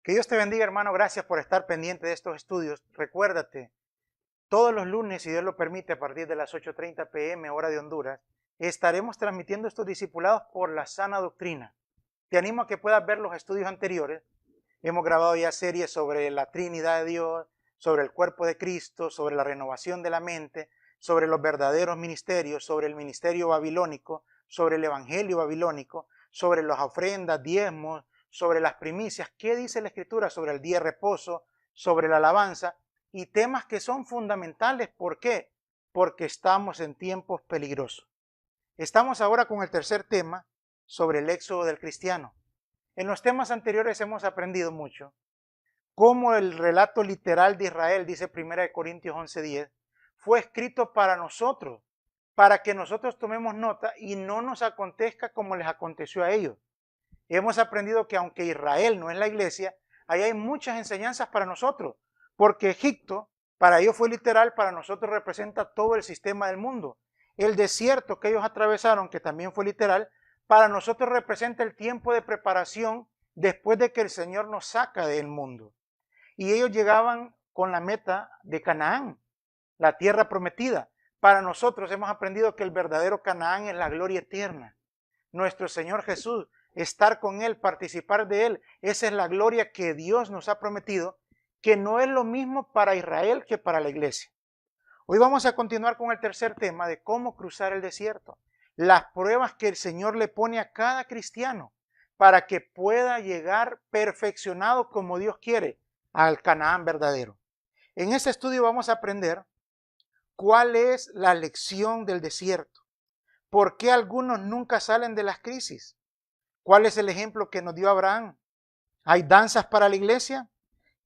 Que Dios te bendiga, hermano. Gracias por estar pendiente de estos estudios. Recuérdate, todos los lunes, si Dios lo permite, a partir de las 8:30 p.m. hora de Honduras, estaremos transmitiendo estos discipulados por la sana doctrina. Te animo a que puedas ver los estudios anteriores. Hemos grabado ya series sobre la Trinidad de Dios, sobre el cuerpo de Cristo, sobre la renovación de la mente, sobre los verdaderos ministerios, sobre el ministerio babilónico, sobre el evangelio babilónico, sobre las ofrendas, diezmos, sobre las primicias, qué dice la Escritura sobre el día de reposo, sobre la alabanza y temas que son fundamentales. ¿Por qué? Porque estamos en tiempos peligrosos. Estamos ahora con el tercer tema sobre el éxodo del cristiano. En los temas anteriores hemos aprendido mucho cómo el relato literal de Israel, dice 1 Corintios 11:10, fue escrito para nosotros, para que nosotros tomemos nota y no nos acontezca como les aconteció a ellos. Hemos aprendido que aunque Israel no es la iglesia, ahí hay muchas enseñanzas para nosotros, porque Egipto, para ellos fue literal, para nosotros representa todo el sistema del mundo. El desierto que ellos atravesaron, que también fue literal, para nosotros representa el tiempo de preparación después de que el Señor nos saca del mundo. Y ellos llegaban con la meta de Canaán, la tierra prometida. Para nosotros hemos aprendido que el verdadero Canaán es la gloria eterna. Nuestro Señor Jesús, estar con Él, participar de Él, esa es la gloria que Dios nos ha prometido, que no es lo mismo para Israel que para la iglesia. Hoy vamos a continuar con el tercer tema de cómo cruzar el desierto. Las pruebas que el Señor le pone a cada cristiano para que pueda llegar perfeccionado como Dios quiere al Canaán verdadero. En este estudio vamos a aprender cuál es la lección del desierto, por qué algunos nunca salen de las crisis, cuál es el ejemplo que nos dio Abraham. ¿Hay danzas para la iglesia?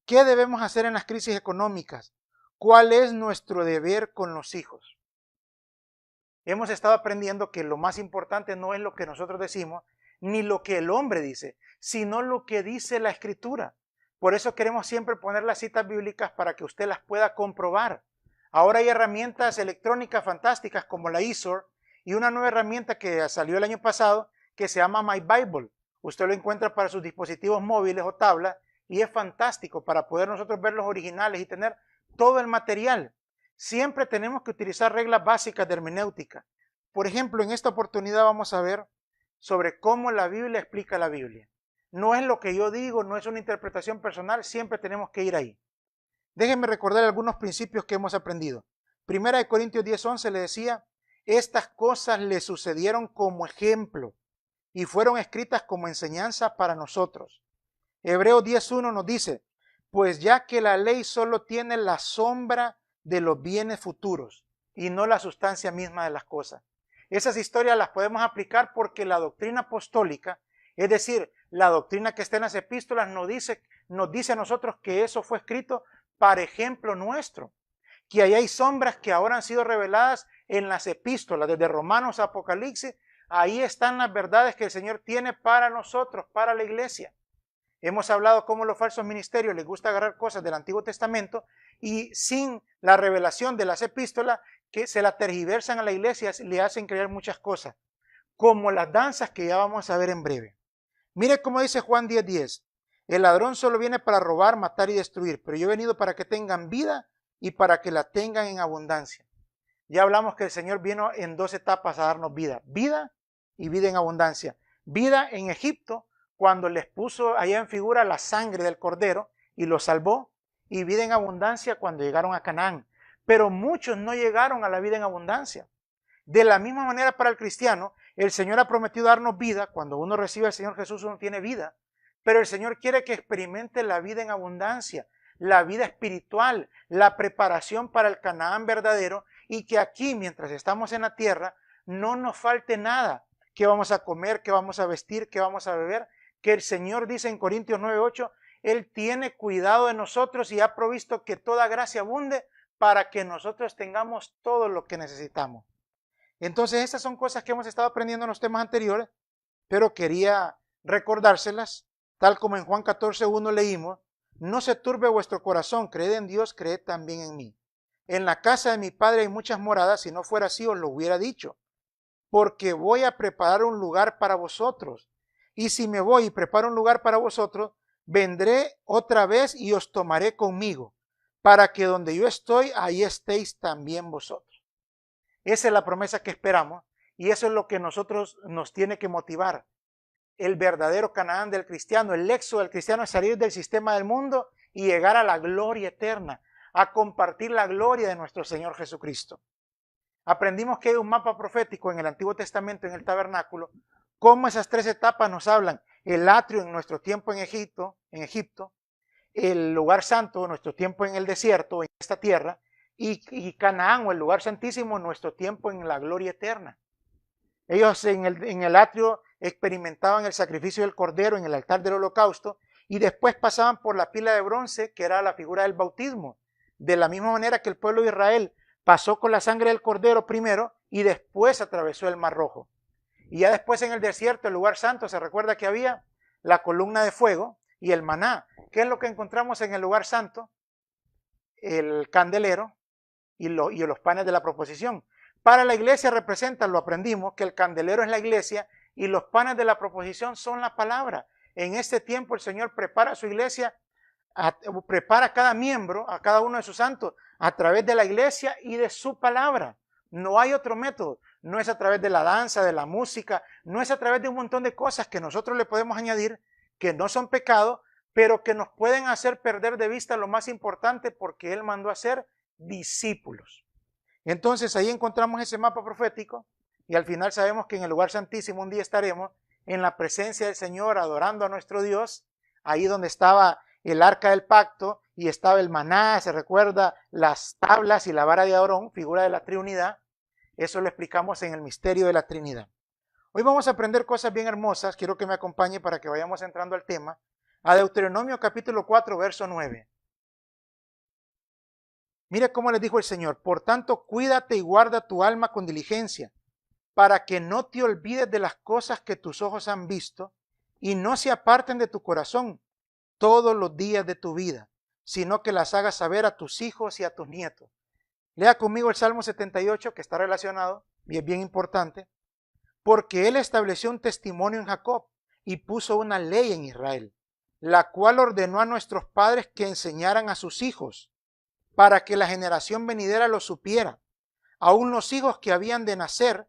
¿Qué debemos hacer en las crisis económicas? ¿Cuál es nuestro deber con los hijos? Hemos estado aprendiendo que lo más importante no es lo que nosotros decimos, ni lo que el hombre dice, sino lo que dice la Escritura. Por eso queremos siempre poner las citas bíblicas para que usted las pueda comprobar. Ahora hay herramientas electrónicas fantásticas como la eSword y una nueva herramienta que salió el año pasado que se llama My Bible. Usted lo encuentra para sus dispositivos móviles o tablas y es fantástico para poder nosotros ver los originales y tener todo el material. Siempre tenemos que utilizar reglas básicas de hermenéutica. Por ejemplo, en esta oportunidad vamos a ver sobre cómo la Biblia explica la Biblia. No es lo que yo digo, no es una interpretación personal, siempre tenemos que ir ahí. Déjenme recordar algunos principios que hemos aprendido. 1 Corintios 10:11 le decía, estas cosas le sucedieron como ejemplo y fueron escritas como enseñanza para nosotros. Hebreos 10:1 nos dice, pues ya que la ley solo tiene la sombra de los bienes futuros y no la sustancia misma de las cosas. Esas historias las podemos aplicar porque la doctrina apostólica, es decir, la doctrina que está en las epístolas nos dice a nosotros que eso fue escrito para ejemplo nuestro, que ahí hay sombras que ahora han sido reveladas en las epístolas, desde Romanos a Apocalipsis, ahí están las verdades que el Señor tiene para nosotros, para la iglesia. Hemos hablado cómo los falsos ministerios les gusta agarrar cosas del Antiguo Testamento y sin la revelación de las epístolas que se la tergiversan a la iglesia, le hacen creer muchas cosas, como las danzas que ya vamos a ver en breve. Mire cómo dice Juan 10:10, el ladrón solo viene para robar, matar y destruir, pero yo he venido para que tengan vida y para que la tengan en abundancia. Ya hablamos que el Señor vino en dos etapas a darnos vida, vida y vida en abundancia. Vida en Egipto, cuando les puso allá en figura la sangre del cordero y los salvó, y vida en abundancia cuando llegaron a Canaán. Pero muchos no llegaron a la vida en abundancia. De la misma manera para el cristiano, el Señor ha prometido darnos vida. Cuando uno recibe al Señor Jesús, uno tiene vida. Pero el Señor quiere que experimente la vida en abundancia, la vida espiritual, la preparación para el Canaán verdadero, y que aquí, mientras estamos en la tierra, no nos falte nada. ¿Qué vamos a comer? ¿Qué vamos a vestir? ¿Qué vamos a beber? Que el Señor dice en Corintios 9:8, Él tiene cuidado de nosotros y ha provisto que toda gracia abunde para que nosotros tengamos todo lo que necesitamos. Entonces, estas son cosas que hemos estado aprendiendo en los temas anteriores, pero quería recordárselas, tal como en Juan 14:1 leímos, no se turbe vuestro corazón, creed en Dios, creed también en mí. En la casa de mi Padre hay muchas moradas, si no fuera así os lo hubiera dicho, porque voy a preparar un lugar para vosotros. Y si me voy y preparo un lugar para vosotros, vendré otra vez y os tomaré conmigo, para que donde yo estoy, ahí estéis también vosotros. Esa es la promesa que esperamos y eso es lo que nosotros nos tiene que motivar. El verdadero Canaán del cristiano, el éxodo del cristiano es salir del sistema del mundo y llegar a la gloria eterna, a compartir la gloria de nuestro Señor Jesucristo. Aprendimos que hay un mapa profético en el Antiguo Testamento, en el tabernáculo, cómo esas tres etapas nos hablan. El atrio en nuestro tiempo en Egipto, el lugar santo, nuestro tiempo en el desierto, en esta tierra, y Canaán o el lugar santísimo, nuestro tiempo en la gloria eterna. Ellos en el atrio experimentaban el sacrificio del cordero en el altar del holocausto y después pasaban por la pila de bronce, que era la figura del bautismo. De la misma manera que el pueblo de Israel pasó con la sangre del cordero primero y después atravesó el Mar Rojo. Y ya después en el desierto, el lugar santo, se recuerda que había la columna de fuego y el maná. ¿Qué es lo que encontramos en el lugar santo? El candelero y los panes de la proposición. Para la iglesia representa, lo aprendimos, que el candelero es la iglesia y los panes de la proposición son la palabra. En este tiempo el Señor prepara a su iglesia, prepara a cada miembro, a cada uno de sus santos, a través de la iglesia y de su palabra. No hay otro método, no es a través de la danza, de la música, no es a través de un montón de cosas que nosotros le podemos añadir, que no son pecado, pero que nos pueden hacer perder de vista lo más importante porque Él mandó a ser discípulos. Entonces ahí encontramos ese mapa profético y al final sabemos que en el lugar santísimo un día estaremos en la presencia del Señor adorando a nuestro Dios, ahí donde estaba el arca del pacto y estaba el maná, se recuerda las tablas y la vara de Aarón, figura de la Trinidad. Eso lo explicamos en el misterio de la Trinidad. Hoy vamos a aprender cosas bien hermosas, quiero que me acompañe para que vayamos entrando al tema, a Deuteronomio capítulo 4, verso 9. Mire cómo les dijo el Señor: por tanto, cuídate y guarda tu alma con diligencia, para que no te olvides de las cosas que tus ojos han visto y no se aparten de tu corazón todos los días de tu vida, sino que las hagas saber a tus hijos y a tus nietos. Lea conmigo el Salmo 78, que está relacionado y es bien importante. Porque Él estableció un testimonio en Jacob y puso una ley en Israel, la cual ordenó a nuestros padres que enseñaran a sus hijos, para que la generación venidera lo supiera, aun los hijos que habían de nacer,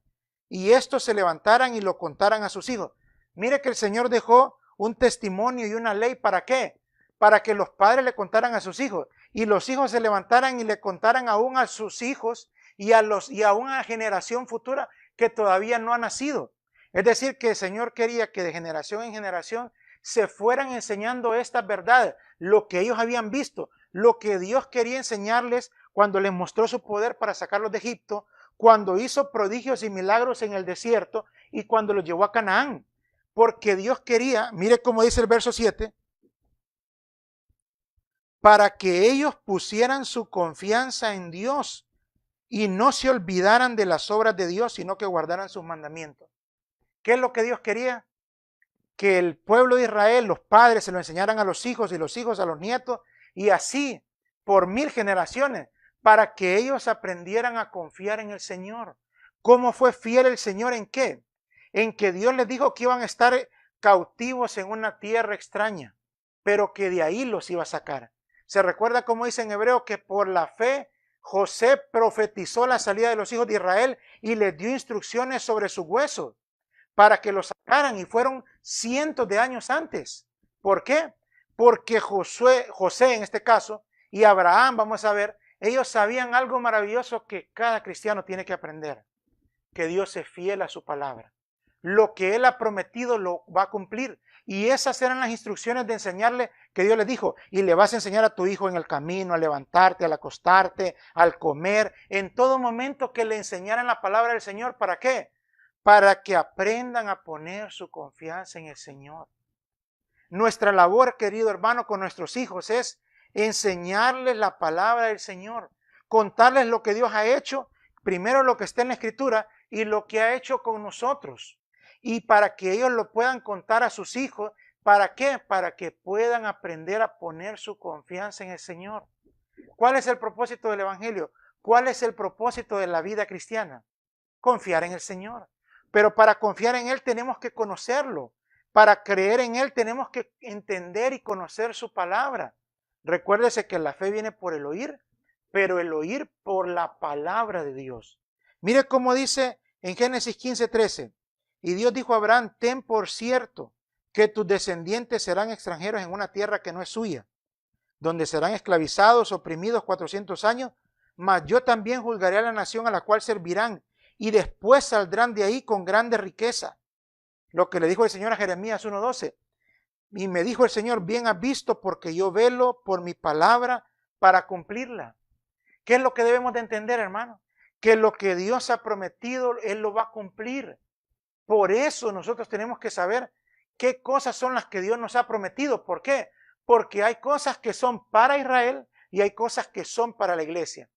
y estos se levantaran y lo contaran a sus hijos. Mire que el Señor dejó un testimonio y una ley, ¿para qué? Para que los padres le contaran a sus hijos, y los hijos se levantaran y le contaran aún a sus hijos y aún a la generación futura que todavía no ha nacido. Es decir, que el Señor quería que de generación en generación se fueran enseñando estas verdades, lo que ellos habían visto, lo que Dios quería enseñarles cuando les mostró su poder para sacarlos de Egipto, cuando hizo prodigios y milagros en el desierto y cuando los llevó a Canaán. Porque Dios quería, mire cómo dice el verso 7, para que ellos pusieran su confianza en Dios y no se olvidaran de las obras de Dios, sino que guardaran sus mandamientos. ¿Qué es lo que Dios quería? Que el pueblo de Israel, los padres, se lo enseñaran a los hijos y los hijos a los nietos, y así por 1000 generaciones, para que ellos aprendieran a confiar en el Señor. ¿Cómo fue fiel el Señor en qué? En que Dios les dijo que iban a estar cautivos en una tierra extraña, pero que de ahí los iba a sacar. Se recuerda como dice en Hebreo que por la fe José profetizó la salida de los hijos de Israel y les dio instrucciones sobre sus huesos para que los sacaran, y fueron cientos de años antes. ¿Por qué? Porque José en este caso y Abraham, vamos a ver, ellos sabían algo maravilloso que cada cristiano tiene que aprender, que Dios es fiel a su palabra. Lo que Él ha prometido lo va a cumplir. Y esas eran las instrucciones de enseñarle que Dios les dijo: y le vas a enseñar a tu hijo en el camino, a levantarte, al acostarte, al comer, en todo momento que le enseñaran la palabra del Señor. ¿Para qué? Para que aprendan a poner su confianza en el Señor. Nuestra labor, querido hermano, con nuestros hijos es enseñarles la palabra del Señor, contarles lo que Dios ha hecho, primero lo que está en la Escritura y lo que ha hecho con nosotros. Y para que ellos lo puedan contar a sus hijos, ¿para qué? Para que puedan aprender a poner su confianza en el Señor. ¿Cuál es el propósito del Evangelio? ¿Cuál es el propósito de la vida cristiana? Confiar en el Señor. Pero para confiar en Él tenemos que conocerlo, Para creer en Él tenemos que entender y conocer su palabra. Recuérdese que la fe viene por el oír, pero el oír por la palabra de Dios. Mire cómo dice en Génesis 15:13. Y Dios dijo a Abraham, ten por cierto que tus descendientes serán extranjeros en una tierra que no es suya, donde serán esclavizados, oprimidos 400 años, mas yo también juzgaré a la nación a la cual servirán, y después saldrán de ahí con grande riqueza. Lo que le dijo el Señor a Jeremías 1:12. Y me dijo el Señor, bien has visto, porque yo velo por mi palabra para cumplirla. ¿Qué es lo que debemos de entender, hermano? Que lo que Dios ha prometido, Él lo va a cumplir. Por eso nosotros tenemos que saber qué cosas son las que Dios nos ha prometido. ¿Por qué? Porque hay cosas que son para Israel y hay cosas que son para la iglesia.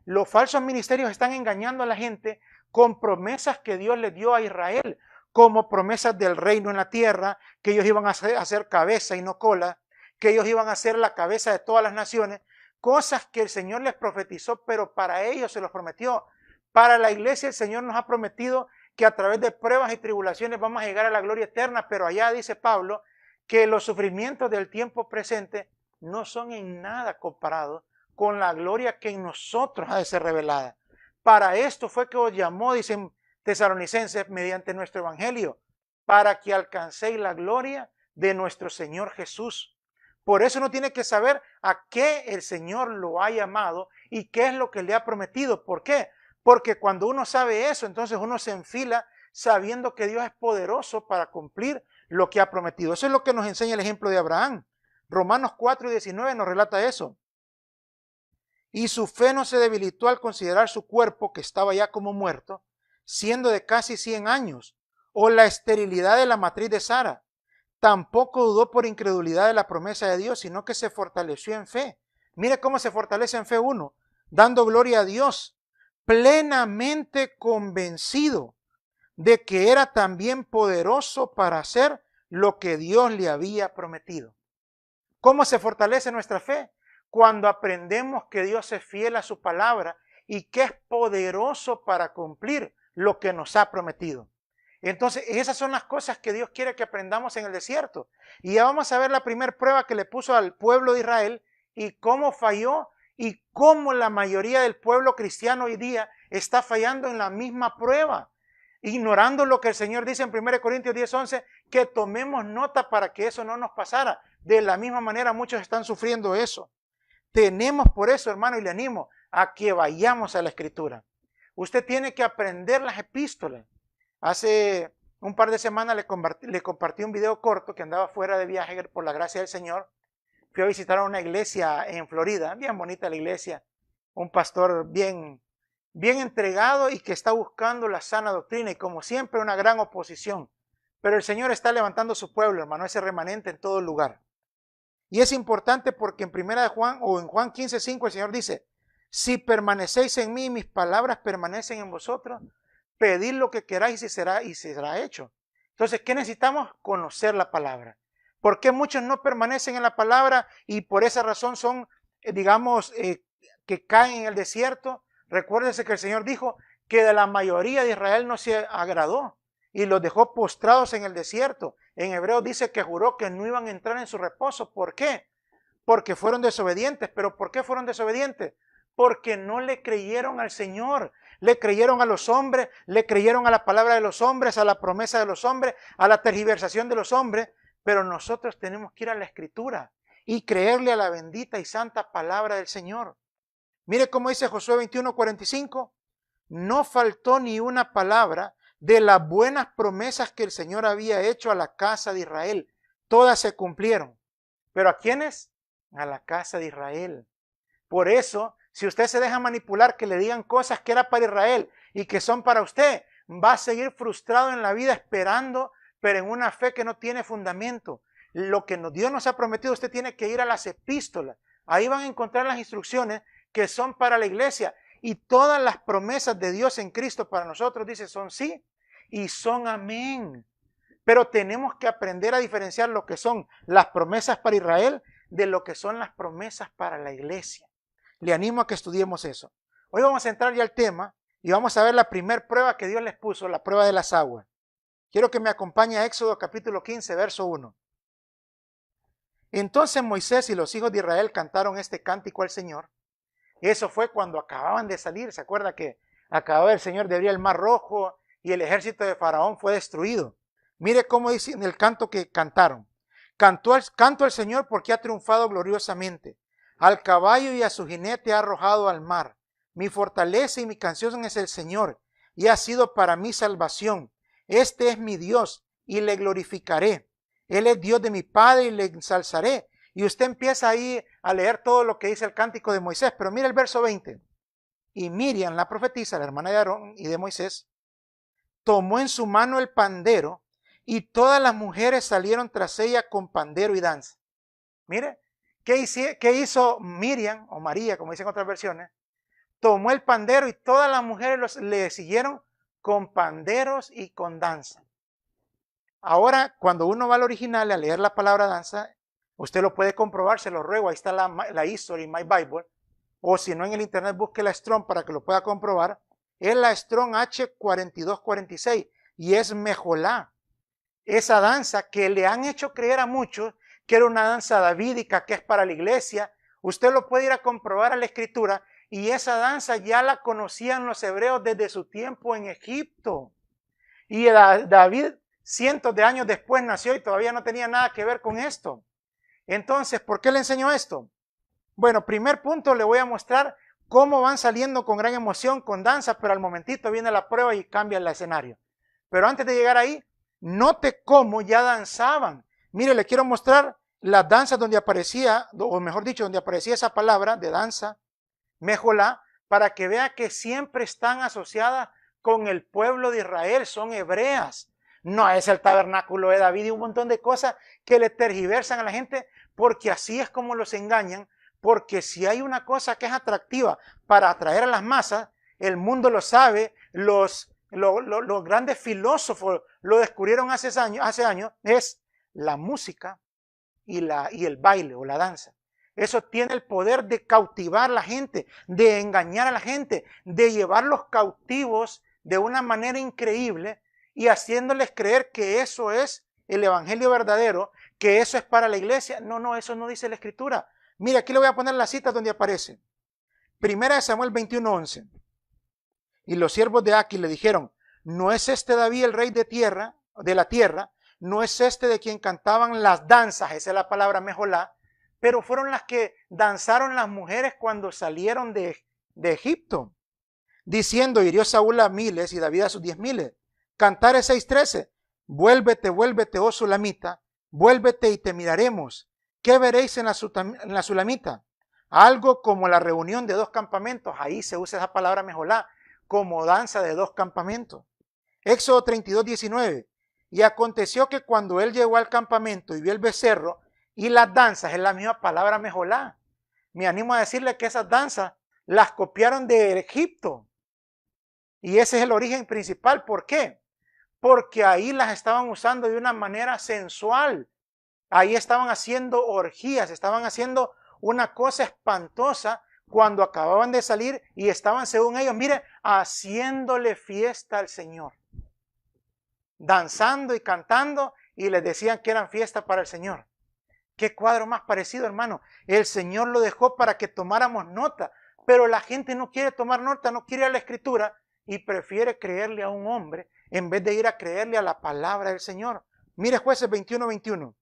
Los falsos ministerios están engañando a la gente con promesas que Dios le dio a Israel, como promesas del reino en la tierra, que ellos iban a ser cabeza y no cola, que ellos iban a ser la cabeza de todas las naciones, cosas que el Señor les profetizó, pero para ellos se los prometió. Para la iglesia el Señor nos ha prometido que a través de pruebas y tribulaciones vamos a llegar a la gloria eterna, pero allá dice Pablo que los sufrimientos del tiempo presente no son en nada comparados con la gloria que en nosotros ha de ser revelada. Para esto fue que os llamó, dicen Tesalonicenses, mediante nuestro evangelio, para que alcancéis la gloria de nuestro Señor Jesús. Por eso uno tiene que saber a qué el Señor lo ha llamado y qué es lo que le ha prometido. ¿Por qué? Porque cuando uno sabe eso, entonces uno se enfila sabiendo que Dios es poderoso para cumplir lo que ha prometido. Eso es lo que nos enseña el ejemplo de Abraham. Romanos 4:19 nos relata eso. Y su fe no se debilitó al considerar su cuerpo, que estaba ya como muerto, siendo de casi 100 años, o la esterilidad de la matriz de Sara. Tampoco dudó por incredulidad de la promesa de Dios, sino que se fortaleció en fe. Mire cómo se fortalece en fe uno, dando gloria a Dios, plenamente convencido de que era también poderoso para hacer lo que Dios le había prometido. ¿Cómo se fortalece nuestra fe? Cuando aprendemos que Dios es fiel a su palabra y que es poderoso para cumplir lo que nos ha prometido. Entonces, esas son las cosas que Dios quiere que aprendamos en el desierto. Y ya vamos a ver la primera prueba que le puso al pueblo de Israel y cómo falló y cómo la mayoría del pueblo cristiano hoy día está fallando en la misma prueba, ignorando lo que el Señor dice en 1 Corintios 10:11, que tomemos nota para que eso no nos pasara. De la misma manera muchos están sufriendo eso. Tenemos por eso, hermano, y le animo a que vayamos a la Escritura. Usted tiene que aprender las epístolas. Hace un par de semanas le compartí un video corto que andaba fuera de viaje por la gracia del Señor. Fui a visitar a una iglesia en Florida, bien bonita la iglesia. Un pastor bien entregado y que está buscando la sana doctrina y como siempre una gran oposición. Pero el Señor está levantando su pueblo, hermano, ese remanente en todo lugar. Y es importante porque en primera de Juan o en Juan 15:5 el Señor dice, si permanecéis en mí y mis palabras permanecen en vosotros, pedid lo que queráis y será hecho. Entonces, ¿qué necesitamos? Conocer la palabra. ¿Por qué muchos no permanecen en la palabra y por esa razón son, que caen en el desierto? Recuérdense que el Señor dijo que de la mayoría de Israel no se agradó y los dejó postrados en el desierto. En Hebreos dice que juró que no iban a entrar en su reposo. ¿Por qué? Porque fueron desobedientes. ¿Pero por qué fueron desobedientes? Porque no le creyeron al Señor. Le creyeron a los hombres, le creyeron a la palabra de los hombres, a la promesa de los hombres, a la tergiversación de los hombres. Pero nosotros tenemos que ir a la Escritura y creerle a la bendita y santa palabra del Señor. Mire cómo dice Josué 21:45. No faltó ni una palabra de las buenas promesas que el Señor había hecho a la casa de Israel. Todas se cumplieron. ¿Pero a quiénes? A la casa de Israel. Por eso, si usted se deja manipular que le digan cosas que era para Israel y que son para usted, va a seguir frustrado en la vida esperando, pero en una fe que no tiene fundamento. Lo que Dios nos ha prometido, usted tiene que ir a las epístolas. Ahí van a encontrar las instrucciones que son para la iglesia. Y todas las promesas de Dios en Cristo para nosotros, dice, son sí y son amén. Pero tenemos que aprender a diferenciar lo que son las promesas para Israel de lo que son las promesas para la iglesia. Le animo a que estudiemos eso. Hoy vamos a entrar ya al tema y vamos a ver la primera prueba que Dios les puso, la prueba de las aguas. Quiero que me acompañe a Éxodo capítulo 15, verso 1. Entonces Moisés y los hijos de Israel cantaron este cántico al Señor. Eso fue cuando acababan de salir. ¿Se acuerda que acababa el Señor de abrir el mar rojo y el ejército de Faraón fue destruido? Mire cómo dice en el canto que cantaron. Canto al Señor porque ha triunfado gloriosamente. Al caballo y a su jinete ha arrojado al mar. Mi fortaleza y mi canción es el Señor, y ha sido para mí salvación. Este es mi Dios, y le glorificaré. Él es Dios de mi Padre, y le ensalzaré. Y usted empieza ahí a leer todo lo que dice el cántico de Moisés. Pero mira el verso 20. Y Miriam, la profetisa, la hermana de Aarón y de Moisés, tomó en su mano el pandero, y todas las mujeres salieron tras ella con pandero y danza. Mire, ¿qué hizo Miriam, o María, como dicen otras versiones? Tomó el pandero y todas las mujeres le siguieron con panderos y con danza. Ahora, cuando uno va al original a leer la palabra danza, usted lo puede comprobar, se lo ruego, ahí está la History My Bible, o si no en el internet busque la Strong para que lo pueda comprobar. Es la Strong H4246 y es mejolá. Esa danza que le han hecho creer a muchos que era una danza davídica, que es para la iglesia. Usted lo puede ir a comprobar a la escritura, y esa danza ya la conocían los hebreos desde su tiempo en Egipto. Y David, cientos de años después, nació y todavía no tenía nada que ver con esto. Entonces, ¿por qué le enseño esto? Bueno, primer punto, le voy a mostrar cómo van saliendo con gran emoción, con danza, pero al momentito viene la prueba y cambia el escenario. Pero antes de llegar ahí, note cómo ya danzaban. Mire, le quiero mostrar las danzas donde aparecía, o mejor dicho, donde aparecía esa palabra de danza, mejolá, para que vea que siempre están asociadas con el pueblo de Israel, son hebreas. No es el tabernáculo de David y un montón de cosas que le tergiversan a la gente, porque así es como los engañan, porque si hay una cosa que es atractiva para atraer a las masas, el mundo lo sabe, los grandes filósofos lo descubrieron hace años, es la música y el baile o la danza. Eso tiene el poder de cautivar a la gente, de engañar a la gente, de llevarlos cautivos de una manera increíble y haciéndoles creer que eso es el evangelio verdadero, que eso es para la iglesia. No, eso no dice la escritura. Mira, aquí le voy a poner la cita donde aparece. Primera de Samuel 21:11. Y los siervos de Aquis le dijeron, ¿no es este David el rey de la tierra? ¿No es este de quien cantaban las danzas? Esa es la palabra mejolá. Pero fueron las que danzaron las mujeres cuando salieron de Egipto. Diciendo, hirió Saúl a miles y David a sus 10,000. Cantares 6:13. Vuélvete, vuélvete, oh Sulamita, vuélvete y te miraremos. ¿Qué veréis en la Sulamita? Algo como la reunión de dos campamentos. Ahí se usa esa palabra mejolá, como danza de dos campamentos. Éxodo 32:19. Y aconteció que cuando él llegó al campamento y vio el becerro y las danzas, es la misma palabra mejolá. Me animo a decirle que esas danzas las copiaron de Egipto. Y ese es el origen principal. ¿Por qué? Porque ahí las estaban usando de una manera sensual. Ahí estaban haciendo orgías, estaban haciendo una cosa espantosa cuando acababan de salir y estaban, según ellos, mire, haciéndole fiesta al Señor. Danzando y cantando y les decían que eran fiesta para el Señor. Qué cuadro más parecido, hermano. El Señor lo dejó para que tomáramos nota, pero la gente no quiere tomar nota, no quiere ir a la escritura y prefiere creerle a un hombre en vez de ir a creerle a la palabra del Señor. Mire Jueces 21:21.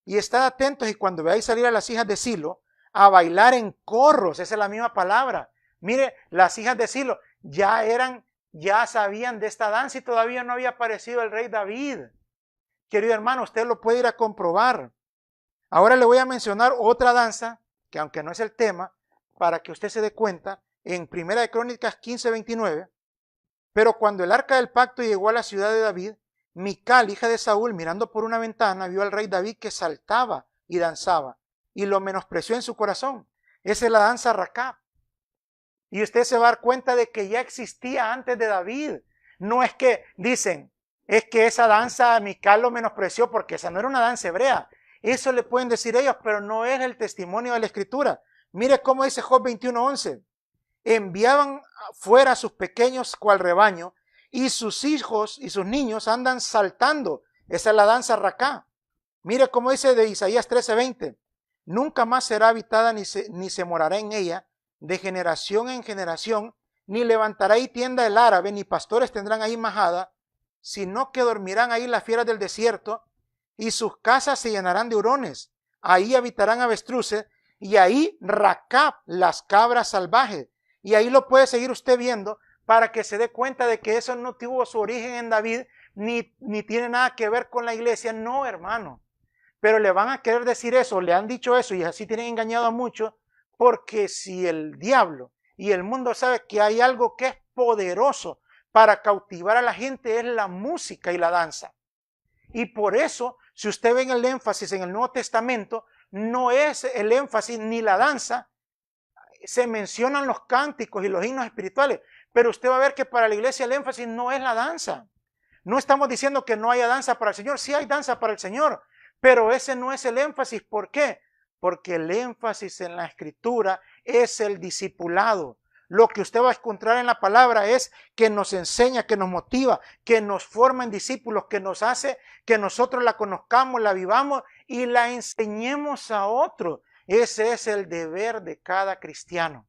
Y estad atentos y cuando veáis salir a las hijas de Silo a bailar en corros, esa es la misma palabra. Mire, las hijas de Silo ya sabían de esta danza y todavía no había aparecido el rey David. Querido hermano, usted lo puede ir a comprobar. Ahora le voy a mencionar otra danza, que aunque no es el tema, para que usted se dé cuenta, en Primera de Crónicas 15:29, pero cuando el arca del pacto llegó a la ciudad de David, Mical, hija de Saúl, mirando por una ventana, vio al rey David que saltaba y danzaba, y lo menospreció en su corazón. Esa es la danza Racab. Y usted se va a dar cuenta de que ya existía antes de David. No es que, dicen, es que esa danza Mical lo menospreció porque esa no era una danza hebrea. Eso le pueden decir ellos, pero no es el testimonio de la Escritura. Mire cómo dice Job 21:11. Enviaban fuera a sus pequeños cual rebaño y sus hijos y sus niños andan saltando. Esa es la danza racá. Mire cómo dice de Isaías 13:20. Nunca más será habitada ni se morará en ella de generación en generación, ni levantará ahí tienda el árabe, ni pastores tendrán ahí majada, sino que dormirán ahí las fieras del desierto, y sus casas se llenarán de hurones. Ahí habitarán avestruces, y ahí Racab, las cabras salvajes. Y ahí lo puede seguir usted viendo para que se dé cuenta de que eso no tuvo su origen en David, ni tiene nada que ver con la iglesia. No, hermano. Pero le van a querer decir eso, le han dicho eso, y así tienen engañado a muchos, porque si el diablo y el mundo sabe que hay algo que es poderoso para cautivar a la gente, es la música y la danza. Y por eso, si usted ve en el énfasis en el Nuevo Testamento, no es el énfasis ni la danza, se mencionan los cánticos y los himnos espirituales, pero usted va a ver que para la iglesia el énfasis no es la danza. No estamos diciendo que no haya danza para el Señor, sí hay danza para el Señor, pero ese no es el énfasis. ¿Por qué? Porque el énfasis en la Escritura es el discipulado. Lo que usted va a encontrar en la palabra es que nos enseña, que nos motiva, que nos forma en discípulos, que nos hace que nosotros la conozcamos, la vivamos y la enseñemos a otros. Ese es el deber de cada cristiano.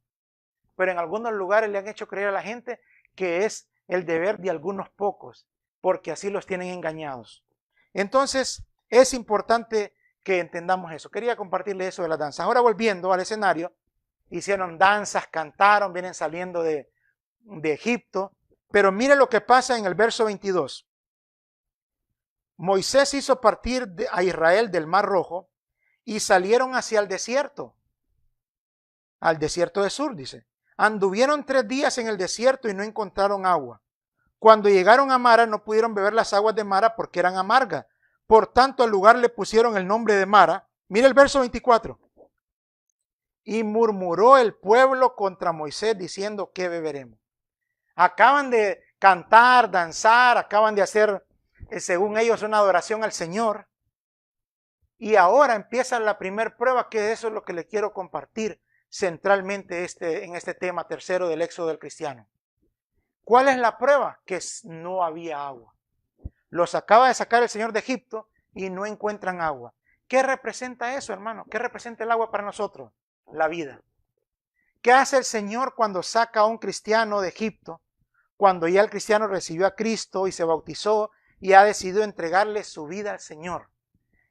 Pero en algunos lugares le han hecho creer a la gente que es el deber de algunos pocos, porque así los tienen engañados. Entonces, es importante que entendamos eso. Quería compartirle eso de las danzas. Ahora volviendo al escenario, hicieron danzas, cantaron, vienen saliendo de Egipto. Pero mire lo que pasa en el verso 22. Moisés hizo partir a Israel del Mar Rojo y salieron hacia el desierto. Al desierto de Sur, dice. Anduvieron 3 días en el desierto y no encontraron agua. Cuando llegaron a Mara no pudieron beber las aguas de Mara porque eran amargas. Por tanto, al lugar le pusieron el nombre de Mara. Mire el verso 24. Y murmuró el pueblo contra Moisés diciendo, ¿qué beberemos? Acaban de cantar, danzar, acaban de hacer, según ellos, una adoración al Señor. Y ahora empieza la primera prueba, que eso es lo que le quiero compartir centralmente en este tema tercero del éxodo del cristiano. ¿Cuál es la prueba? Que no había agua. Los acaba de sacar el Señor de Egipto y no encuentran agua. ¿Qué representa eso, hermano? ¿Qué representa el agua para nosotros? La vida. ¿Qué hace el Señor cuando saca a un cristiano de Egipto? Cuando ya el cristiano recibió a Cristo y se bautizó y ha decidido entregarle su vida al Señor.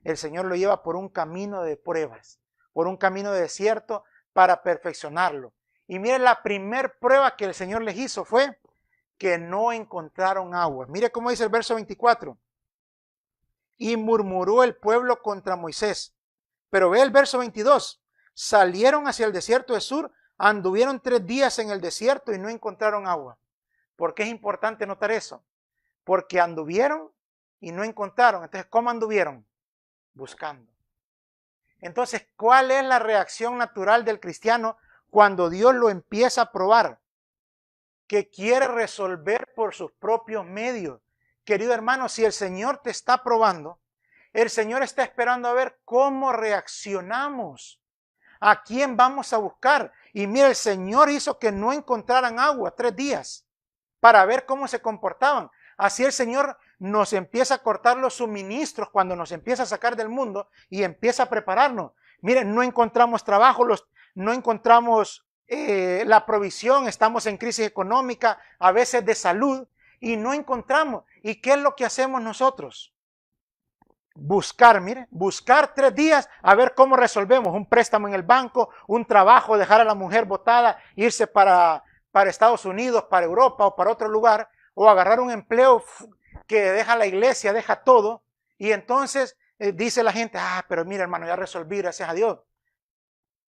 El Señor lo lleva por un camino de pruebas, por un camino de desierto para perfeccionarlo. Y miren, la primer prueba que el Señor les hizo fue que no encontraron agua. Mire cómo dice el verso 24. Y murmuró el pueblo contra Moisés. Pero ve el verso 22. Salieron hacia el desierto de Sur, anduvieron 3 días en el desierto y no encontraron agua. ¿Por qué es importante notar eso? Porque anduvieron y no encontraron. Entonces, ¿cómo anduvieron? Buscando. Entonces, ¿cuál es la reacción natural del cristiano cuando Dios lo empieza a probar? Que quiere resolver por sus propios medios. Querido hermano, si el Señor te está probando, el Señor está esperando a ver cómo reaccionamos. ¿A quién vamos a buscar? Y mira, el Señor hizo que no encontraran agua 3 días para ver cómo se comportaban. Así el Señor nos empieza a cortar los suministros cuando nos empieza a sacar del mundo y empieza a prepararnos. Miren, no encontramos trabajo, no encontramos la provisión, estamos en crisis económica, a veces de salud, y no encontramos. ¿Y qué es lo que hacemos nosotros? Buscar, mire, buscar 3 días a ver cómo resolvemos un préstamo en el banco, un trabajo, dejar a la mujer botada, irse para Estados Unidos, para Europa o para otro lugar, o agarrar un empleo que deja la iglesia, deja todo, y entonces dice la gente, pero mira hermano, ya resolví, gracias a Dios.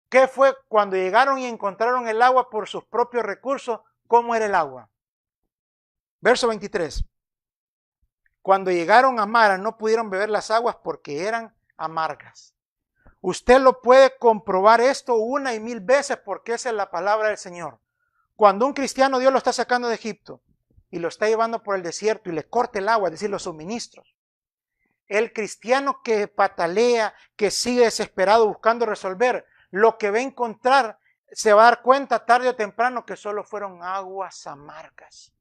¿Qué fue cuando llegaron y encontraron el agua por sus propios recursos? ¿Cómo era el agua? Verso 23. Cuando llegaron a Mara no pudieron beber las aguas porque eran amargas. Usted lo puede comprobar esto 1 y 1000 veces porque esa es la palabra del Señor. Cuando un cristiano Dios lo está sacando de Egipto y lo está llevando por el desierto y le corta el agua, es decir, los suministros. El cristiano que patalea, que sigue desesperado buscando resolver, lo que va a encontrar se va a dar cuenta tarde o temprano que solo fueron aguas amargas.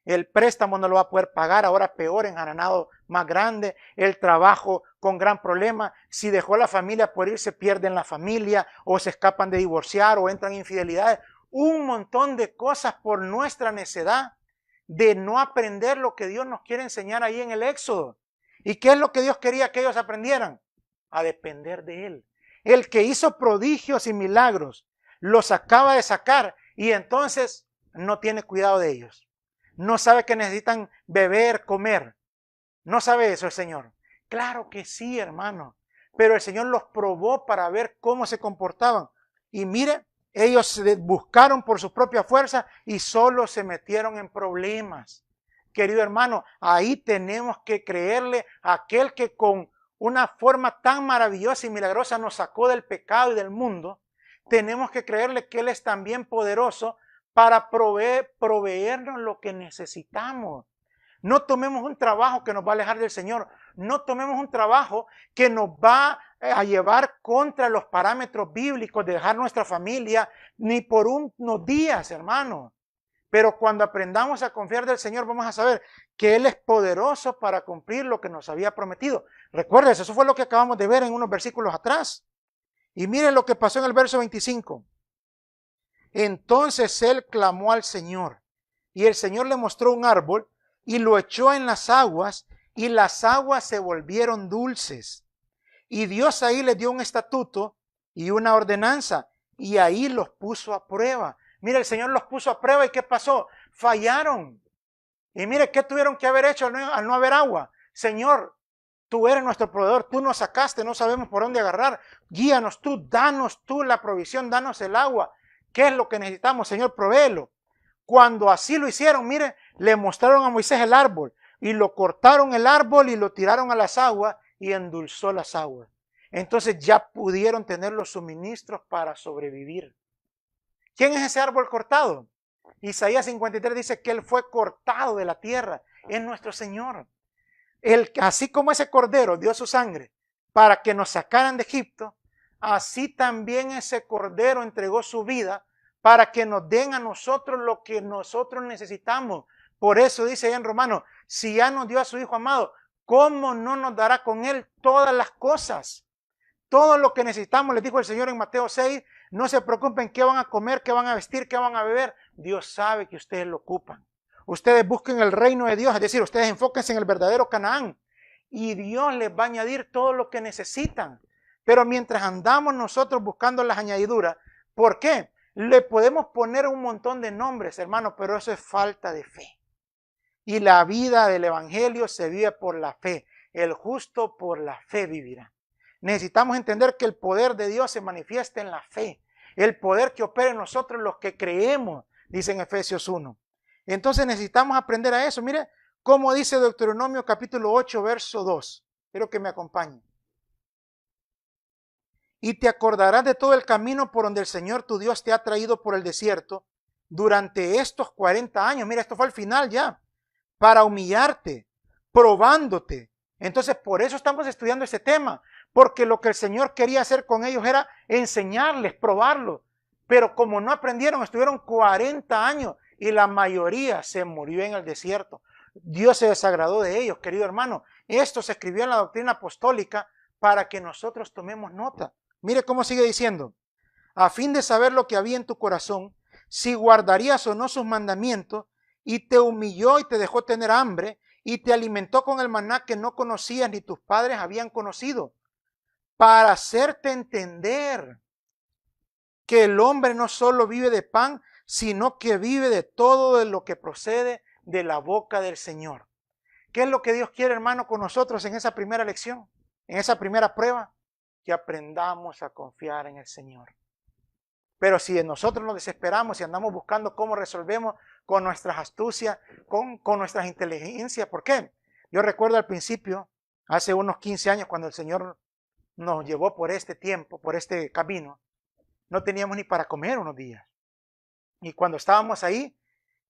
El préstamo no lo va a poder pagar, ahora peor, enjaranado más grande, el trabajo con gran problema. Si dejó la familia por ir, se pierden la familia, o se escapan de divorciar, o entran en infidelidades. Un montón de cosas por nuestra necedad de no aprender lo que Dios nos quiere enseñar ahí en el Éxodo. ¿Y qué es lo que Dios quería que ellos aprendieran? A depender de Él. El que hizo prodigios y milagros, los acaba de sacar y entonces no tiene cuidado de ellos. No sabe que necesitan beber, comer. No sabe eso el Señor. Claro que sí, hermano. Pero el Señor los probó para ver cómo se comportaban. Y mire, ellos se buscaron por su propia fuerza y solo se metieron en problemas. Querido hermano, ahí tenemos que creerle a aquel que con una forma tan maravillosa y milagrosa nos sacó del pecado y del mundo. Tenemos que creerle que Él es también poderoso para proveernos lo que necesitamos. No tomemos un trabajo que nos va a alejar del Señor. No tomemos un trabajo que nos va a llevar contra los parámetros bíblicos de dejar nuestra familia, ni por unos días, hermano. Pero cuando aprendamos a confiar del Señor, vamos a saber que Él es poderoso para cumplir lo que nos había prometido. Recuerden, eso fue lo que acabamos de ver en unos versículos atrás. Y miren lo que pasó en el verso 25. Entonces él clamó al Señor, y el Señor le mostró un árbol, y lo echó en las aguas, y las aguas se volvieron dulces. Y Dios ahí les dio un estatuto y una ordenanza, y ahí los puso a prueba. Mira, el Señor los puso a prueba, ¿y qué pasó? Fallaron. Y mire, ¿qué tuvieron que haber hecho al no haber agua? Señor, tú eres nuestro proveedor, tú nos sacaste, no sabemos por dónde agarrar. Guíanos tú, danos tú la provisión, danos el agua. ¿Qué es lo que necesitamos, Señor? Provéelo. Cuando así lo hicieron, mire, le mostraron a Moisés el árbol y lo cortaron el árbol y lo tiraron a las aguas y endulzó las aguas. Entonces ya pudieron tener los suministros para sobrevivir. ¿Quién es ese árbol cortado? Isaías 53 dice que él fue cortado de la tierra. Es nuestro Señor. Así como ese cordero dio su sangre para que nos sacaran de Egipto, así también ese cordero entregó su vida para que nos den a nosotros lo que nosotros necesitamos. Por eso dice en Romanos, si ya nos dio a su Hijo amado, ¿cómo no nos dará con Él todas las cosas? Todo lo que necesitamos, les dijo el Señor en Mateo 6, no se preocupen qué van a comer, qué van a vestir, qué van a beber. Dios sabe que ustedes lo ocupan. Ustedes busquen el reino de Dios, es decir, ustedes enfóquense en el verdadero Canaán y Dios les va a añadir todo lo que necesitan. Pero mientras andamos nosotros buscando las añadiduras, ¿por qué? Le podemos poner un montón de nombres, hermano, pero eso es falta de fe. Y la vida del evangelio se vive por la fe. El justo por la fe vivirá. Necesitamos entender que el poder de Dios se manifiesta en la fe. El poder que opera en nosotros los que creemos, dice en Efesios 1. Entonces necesitamos aprender a eso. Mire cómo dice Deuteronomio capítulo 8, verso 2. Quiero que me acompañen. Y te acordarás de todo el camino por donde el Señor tu Dios te ha traído por el desierto durante estos 40 años. Mira, esto fue al final ya. Para humillarte, probándote. Entonces, por eso estamos estudiando este tema. Porque lo que el Señor quería hacer con ellos era enseñarles, probarlos. Pero como no aprendieron, estuvieron 40 años y la mayoría se murió en el desierto. Dios se desagradó de ellos, querido hermano. Esto se escribió en la doctrina apostólica para que nosotros tomemos nota. Mire cómo sigue diciendo. A fin de saber lo que había en tu corazón, si guardarías o no sus mandamientos, y te humilló y te dejó tener hambre, y te alimentó con el maná que no conocías ni tus padres habían conocido, para hacerte entender que el hombre no solo vive de pan, sino que vive de todo lo que procede de la boca del Señor. ¿Qué es lo que Dios quiere, hermano, con nosotros en esa primera lección, en esa primera prueba? Que aprendamos a confiar en el Señor. Pero si nosotros nos desesperamos y andamos buscando cómo resolvemos con nuestras astucias, con nuestras inteligencias, ¿por qué? Yo recuerdo al principio, hace unos 15 años, cuando el Señor nos llevó por este tiempo, por este camino, no teníamos ni para comer unos días. Y cuando estábamos ahí,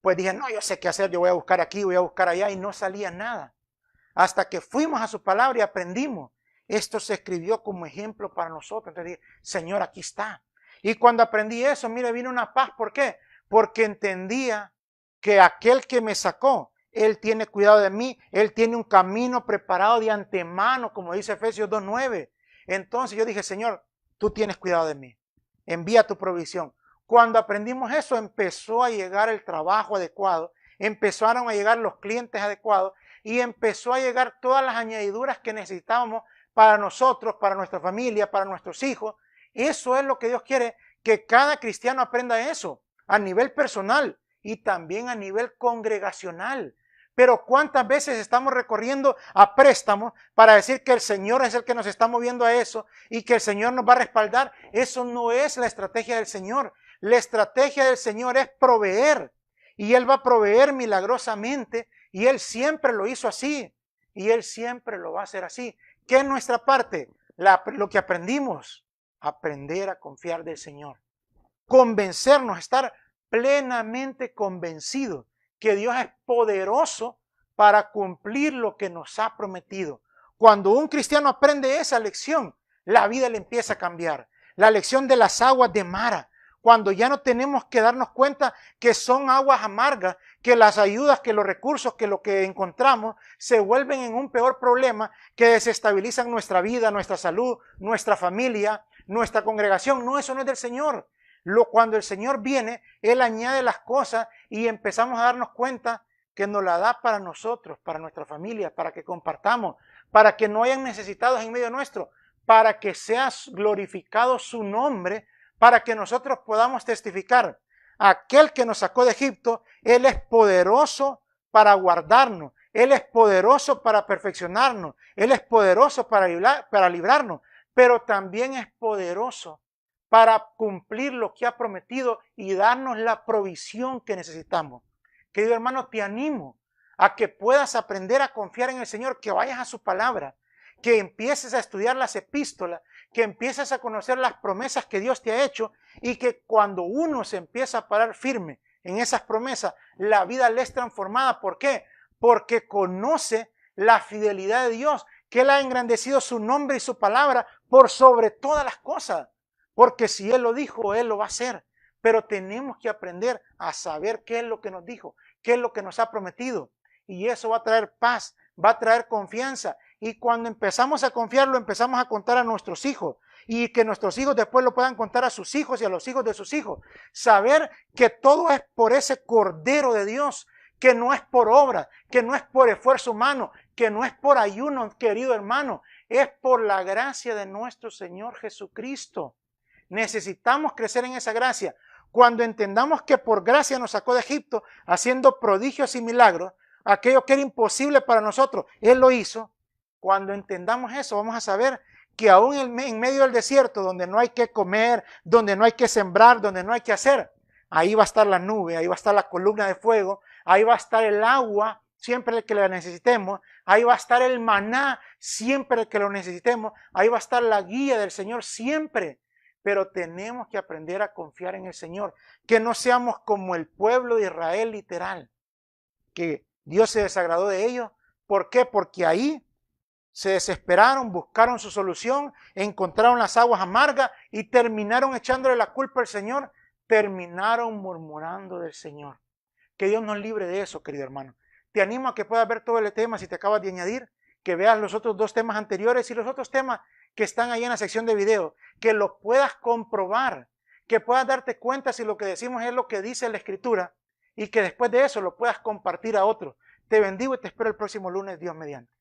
pues dije, no, yo sé qué hacer, yo voy a buscar aquí, voy a buscar allá, y no salía nada. Hasta que fuimos a su palabra y aprendimos. Esto se escribió como ejemplo para nosotros. Entonces dije, Señor, aquí está. Y cuando aprendí eso, mire, vino una paz. ¿Por qué? Porque entendía que aquel que me sacó, Él tiene cuidado de mí, Él tiene un camino preparado de antemano, como dice Efesios 2:9. Entonces yo dije, Señor, tú tienes cuidado de mí, envía tu provisión. Cuando aprendimos eso, empezó a llegar el trabajo adecuado, empezaron a llegar los clientes adecuados y empezó a llegar todas las añadiduras que necesitábamos para nosotros, para nuestra familia, para nuestros hijos. Eso es lo que Dios quiere, que cada cristiano aprenda eso, a nivel personal y también a nivel congregacional. Pero ¿cuántas veces estamos recorriendo a préstamos para decir que el Señor es el que nos está moviendo a eso y que el Señor nos va a respaldar? Eso no es la estrategia del Señor. La estrategia del Señor es proveer. Y Él va a proveer milagrosamente. Y Él siempre lo hizo así. Y Él siempre lo va a hacer así. ¿Qué es nuestra parte? Lo que aprendimos. Aprender a confiar del Señor. Convencernos, estar plenamente convencidos que Dios es poderoso para cumplir lo que nos ha prometido. Cuando un cristiano aprende esa lección, la vida le empieza a cambiar. La lección de las aguas de Mara, cuando ya no tenemos que darnos cuenta que son aguas amargas, que las ayudas, que los recursos, que lo que encontramos se vuelven en un peor problema, que desestabilizan nuestra vida, nuestra salud, nuestra familia, nuestra congregación. No, eso no es del Señor. Cuando el Señor viene, Él añade las cosas y empezamos a darnos cuenta que nos la da para nosotros, para nuestra familia, para que compartamos, para que no hayan necesitados en medio nuestro, para que sea glorificado su nombre, para que nosotros podamos testificar. Aquel que nos sacó de Egipto, Él es poderoso para guardarnos, Él es poderoso para perfeccionarnos, Él es poderoso para librarnos, pero también es poderoso para cumplir lo que ha prometido y darnos la provisión que necesitamos. Querido hermano, te animo a que puedas aprender a confiar en el Señor, que vayas a su palabra, que empieces a estudiar las epístolas, que empieces a conocer las promesas que Dios te ha hecho y que cuando uno se empieza a parar firme en esas promesas, la vida le es transformada. ¿Por qué? Porque conoce la fidelidad de Dios, que Él ha engrandecido su nombre y su palabra por sobre todas las cosas. Porque si Él lo dijo, Él lo va a hacer. Pero tenemos que aprender a saber qué es lo que nos dijo, qué es lo que nos ha prometido. Y eso va a traer paz, va a traer confianza. Y cuando empezamos a confiar, lo empezamos a contar a nuestros hijos. Y que nuestros hijos después lo puedan contar a sus hijos y a los hijos de sus hijos. Saber que todo es por ese Cordero de Dios, que no es por obra, que no es por esfuerzo humano, que no es por ayuno, querido hermano. Es por la gracia de nuestro Señor Jesucristo. Necesitamos crecer en esa gracia. Cuando entendamos que por gracia nos sacó de Egipto, haciendo prodigios y milagros, aquello que era imposible para nosotros, Él lo hizo. Cuando entendamos eso, vamos a saber que aún en medio del desierto, donde no hay que comer, donde no hay que sembrar, donde no hay que hacer, ahí va a estar la nube, ahí va a estar la columna de fuego, ahí va a estar el agua, siempre que la necesitemos, ahí va a estar el maná, siempre que lo necesitemos, ahí va a estar la guía del Señor, siempre. Pero tenemos que aprender a confiar en el Señor, que no seamos como el pueblo de Israel literal, que Dios se desagradó de ellos. ¿Por qué? Porque ahí se desesperaron, buscaron su solución, encontraron las aguas amargas y terminaron echándole la culpa al Señor, terminaron murmurando del Señor. Que Dios nos libre de eso, querido hermano. Te animo a que puedas ver todo el tema si te acabas de añadir, que veas los otros dos temas anteriores y los otros temas que están ahí en la sección de video, que los puedas comprobar, que puedas darte cuenta si lo que decimos es lo que dice la Escritura y que después de eso lo puedas compartir a otros. Te bendigo y te espero el próximo lunes, Dios mediante.